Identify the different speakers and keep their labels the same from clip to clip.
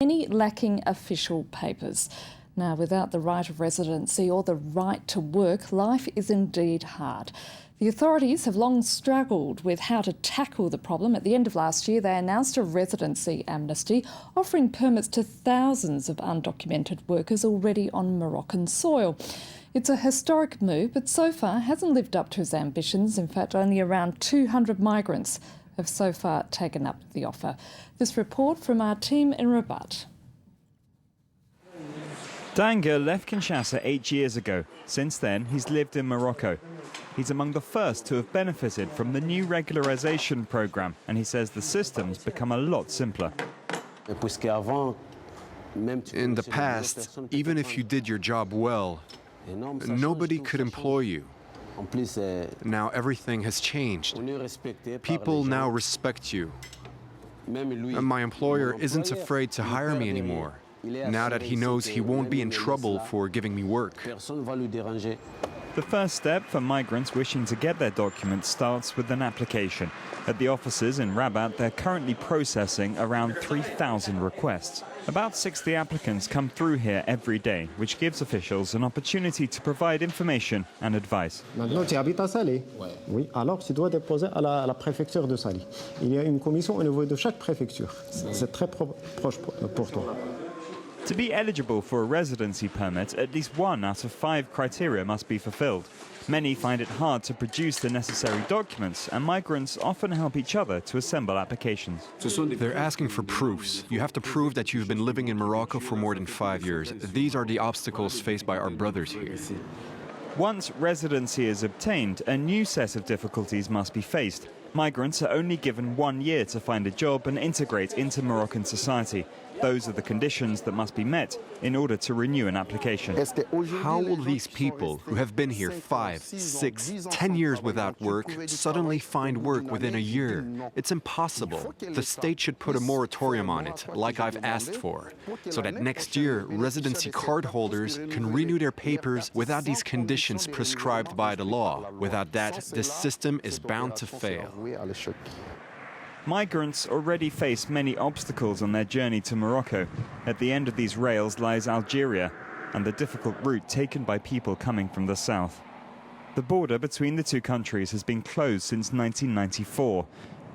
Speaker 1: any lacking official papers. Now, without the right of residency or the right to work, life is indeed hard. The authorities have long struggled with how to tackle the problem. At the end of last year, they announced a residency amnesty, offering permits to thousands of undocumented workers already on Moroccan soil. It's a historic move, but so far hasn't lived up to its ambitions. In fact, only around 200 migrants have so far taken up the offer. This report from our team in Rabat.
Speaker 2: Danga left Kinshasa 8 years ago. Since then, he's lived in Morocco. He's among the first to have benefited from the new regularization program, and he says the system's become a lot simpler.
Speaker 3: In the past, even if you did your job well, nobody could employ you. Now everything has changed. People now respect you. My employer isn't afraid to hire me anymore, now that he knows he won't be in trouble for giving me work.
Speaker 2: The first step for migrants wishing to get their documents starts with an application. At the offices in Rabat, they're currently processing around 3,000 requests. About 60 applicants come through here every day, which gives officials an opportunity to provide information and advice.
Speaker 4: Maintenant, tu habites à Salé? Oui. Alors, tu dois déposer à la préfecture de Salé. Il y a une commission au niveau de chaque préfecture. C'est très proche pour toi.
Speaker 2: To be eligible for a residency permit, at least 1 out of 5 criteria must be fulfilled. Many find it hard to produce the necessary documents, and migrants often help each other to assemble applications.
Speaker 3: They're asking for proofs. You have to prove that you've been living in Morocco for more than 5 years. These are the obstacles faced by our brothers here.
Speaker 2: Once residency is obtained, a new set of difficulties must be faced. Migrants are only given 1 year to find a job and integrate into Moroccan society. Those are the conditions that must be met in order to renew an application.
Speaker 3: How will these people who have been here 5, 6, 10 years without work suddenly find work within a year? It's impossible. The state should put a moratorium on it, like I've asked for, so that next year residency card holders can renew their papers without these conditions prescribed by the law. Without that, this system is bound to fail.
Speaker 2: Migrants already face many obstacles on their journey to Morocco. At the end of these rails lies Algeria and the difficult route taken by people coming from the south. The border between the two countries has been closed since 1994.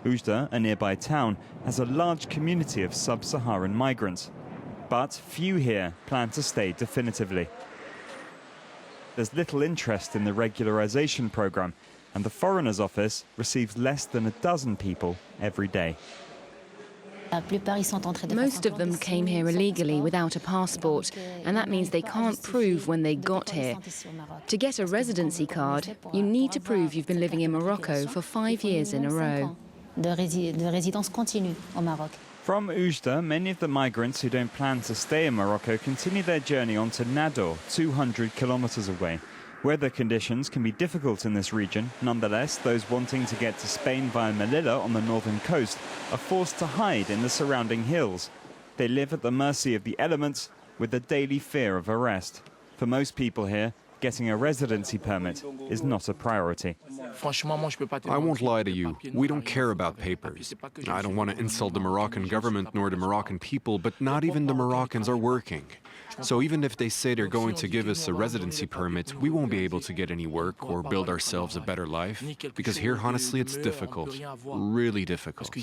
Speaker 2: Oujda, a nearby town, has a large community of sub-Saharan migrants. But few here plan to stay definitively. There's little interest in the regularization program, and the Foreigners Office receives less than a dozen people every day.
Speaker 5: Most of them came here illegally without a passport, and that means they can't prove when they got here. To get a residency card, you need to prove you've been living in Morocco for 5 years in a row.
Speaker 2: From Oujda, many of the migrants who don't plan to stay in Morocco continue their journey on to Nador, 200 kilometers away. Weather conditions can be difficult in this region. Nonetheless, those wanting to get to Spain via Melilla on the northern coast are forced to hide in the surrounding hills. They live at the mercy of the elements with the daily fear of arrest. For most people here, getting a residency permit is not a priority.
Speaker 3: I won't lie to you. We don't care about papers. I don't want to insult the Moroccan government nor the Moroccan people, but not even the Moroccans are working. So even if they say they're going to give us a residency permit, we won't be able to get any work or build ourselves a better life. Because here, honestly, it's difficult. Really difficult.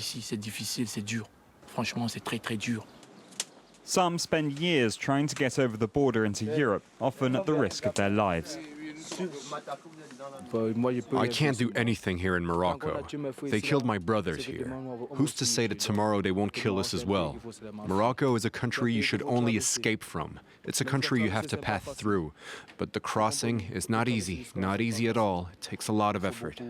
Speaker 2: Some spend years trying to get over the border into Europe, often at the risk of their lives.
Speaker 3: I can't do anything here in Morocco. They killed my brothers here. Who's to say that tomorrow they won't kill us as well? Morocco is a country you should only escape from. It's a country you have to pass through. But the crossing is not easy at all. It takes a lot of effort.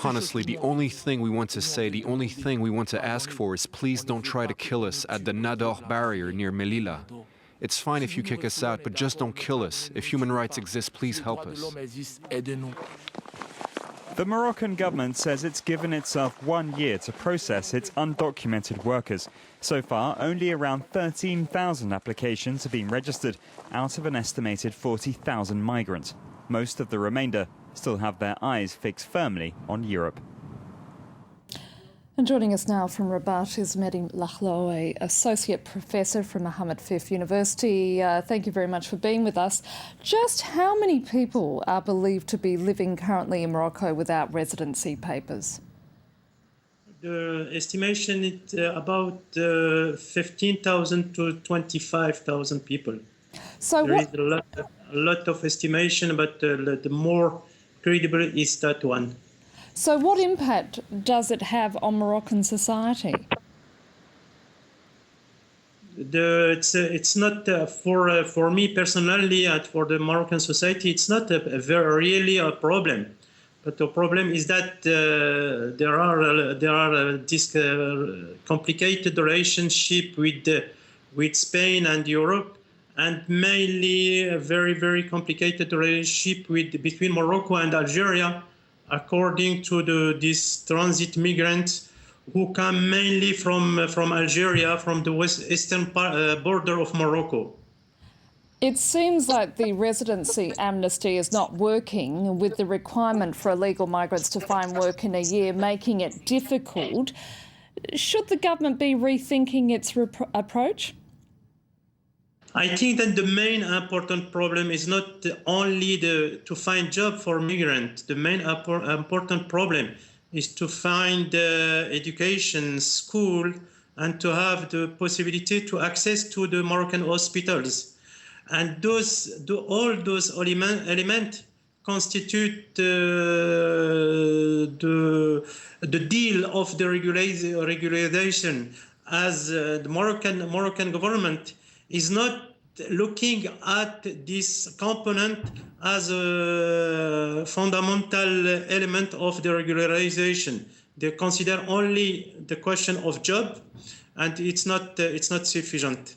Speaker 3: Honestly, the only thing we want to say, the only thing we want to ask for is please don't try to kill us at the Nador barrier near Melilla. It's fine if you kick us out, but just don't kill us. If human rights exist, please help us.
Speaker 2: The Moroccan government says it's given itself 1 year to process its undocumented workers. So far, only around 13,000 applications have been registered out of an estimated 40,000 migrants. Most of the remainder still have their eyes fixed firmly on Europe.
Speaker 1: And joining us now from Rabat is Mehdi Lahloui, Associate Professor from Mohammed V University. Thank you very much for being with us. Just how many people are believed to be living currently in Morocco without residency papers?
Speaker 6: The estimation is about 15,000 to 25,000 people.
Speaker 1: So
Speaker 6: there is a lot of estimation, but the more credible is that one.
Speaker 1: So what impact does it have on Moroccan society?
Speaker 6: It's not for me personally and for the Moroccan society. It's not really a problem, but the problem is that there are this complicated relationship with Spain and Europe, and mainly a very complicated relationship between Morocco and Algeria, according to these transit migrants who come mainly from Algeria, from the eastern border of Morocco.
Speaker 1: It seems like the residency amnesty is not working, with the requirement for illegal migrants to find work in a year making it difficult. Should the government be rethinking its approach?
Speaker 6: I think that the main important problem is not only to find job for migrants. The main important problem is to find education, school, and to have the possibility to access to the Moroccan hospitals. And all those elements constitute the deal of the regularization, as the Moroccan government is not looking at this component as a fundamental element of the regularization. They consider only the question of job, and it's not sufficient.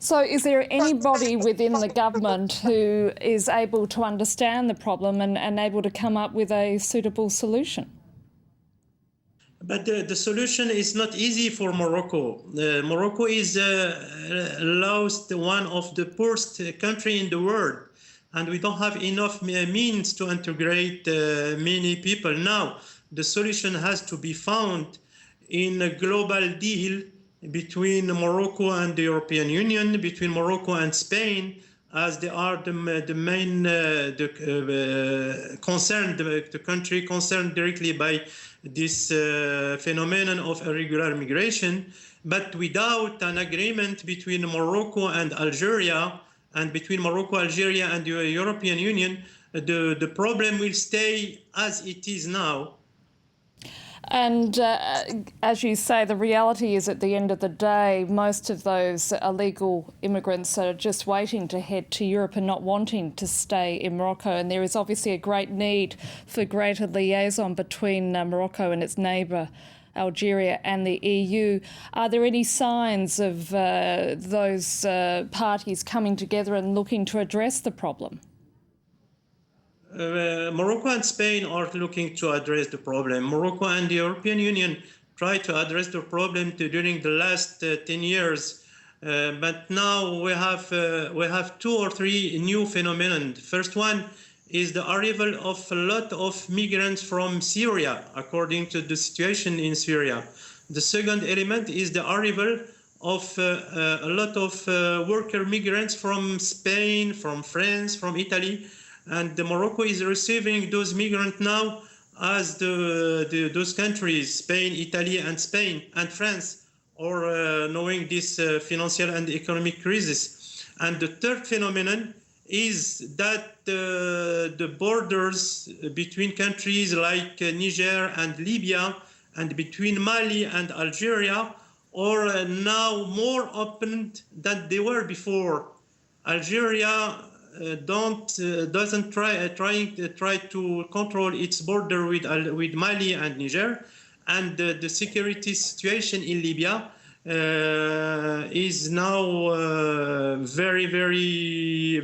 Speaker 1: So is there anybody within the government who is able to understand the problem and able to come up with a suitable solution?
Speaker 6: But the solution is not easy for Morocco. Morocco is one of the poorest countries in the world, and we don't have enough means to integrate many people. Now, the solution has to be found in a global deal between Morocco and the European Union, between Morocco and Spain, as they are the main the country concerned directly by this phenomenon of irregular migration, but without an agreement between Morocco and Algeria, and between Morocco, Algeria, and the European Union, the problem will stay as it is now.
Speaker 1: And as you say, the reality is at the end of the day, most of those illegal immigrants are just waiting to head to Europe and not wanting to stay in Morocco. And there is obviously a great need for greater liaison between Morocco and its neighbour, Algeria, and the EU. Are there any signs of those parties coming together and looking to address the problem?
Speaker 6: Morocco and Spain are looking to address the problem. Morocco and the European Union tried to address the problem during the last 10 years, but now we have 2 or 3 new phenomena. First one is the arrival of a lot of migrants from Syria, according to the situation in Syria. The second element is the arrival of a lot of worker migrants from Spain, from France, from Italy. And Morocco is receiving those migrants now, as those countries, Spain, Italy, and France, are knowing this financial and economic crisis. And the third phenomenon is that the borders between countries like Niger and Libya, and between Mali and Algeria, are now more open than they were before. Algeria doesn't try to control its border with Mali and Niger, and the security situation in Libya is now very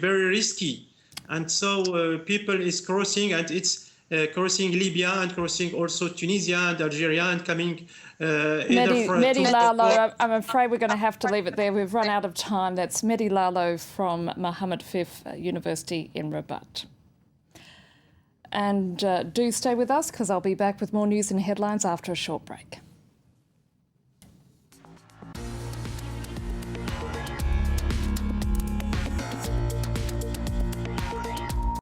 Speaker 6: risky, and so people is crossing, and it's crossing Libya and crossing also Tunisia and Algeria and coming.
Speaker 1: Mehdi Lahloui, I'm afraid we're going to have to leave it there. We've run out of time. That's Mehdi Lahloui from Mohammed V University in Rabat. And do stay with us, because I'll be back with more news and headlines after a short break.